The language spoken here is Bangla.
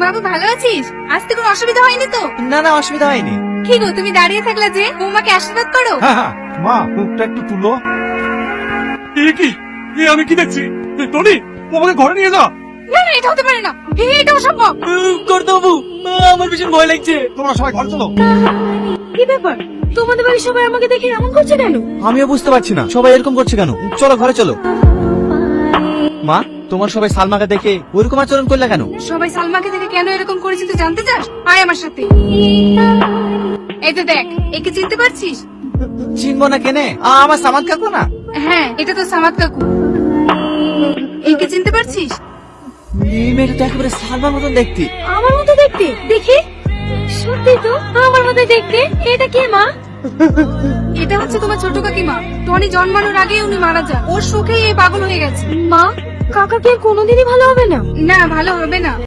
বাবু ভালো আছিস? আসতে কোনো অসুবিধা হয়নি তো? না না, অসুবিধা হয়নি। কি গো, তুমি দাঁড়িয়ে থাকলা যে? বৌমাকে আশীর্বাদ করো। মা মুখটা একটু তুলো। কি আমি কি দেখছি? টনি, তোমাকে ঘরে নিয়ে যা। না না, এটা হতে পারে না, এটা অসম্ভব। কর্তাবাবু, আমার ভীষণ ভয় লাগছে। তোমরা সবাই ঘরে চলো। কি ব্যাপার, তোমাদের বাড়ির সবাই আমাকে দেখে এমন করছে কেন? আমিও বুঝতে পারছি না সবাই এরকম করছে কেন। চলো ঘরে চলো। মা, তোমার সবাই সালমাকে দেখে ওরকম আচরণ করলে কেন? সবাই সালমাকে দেখে কেন এরকম করেছে তুই জানতে চাস? আয় আমার সাথে। এই তো দেখ, একে চিনতে পারছিস? চিনবো না কেনে? আমার সামাদ কাকু না? হ্যাঁ, এটা তো সামাদ কাকু। একে চিনতে পারছিস? এই মেয়েটা তো একেবারে সালমার মতন দেখতে। আমার মতো দেখতে। দেখি, সত্যি তো আমার মতো দেখতে। এটা কে মা? এটা হচ্ছে তোমার ছোট কাকিমা। টনি জন্মানোর আগে উনি মারা যান। ওর শোকেই এই পাগল হয়ে গেছে। মা, কাকা কি আর কোনোদিনই ভালো হবে না? না, ভালো হবে না।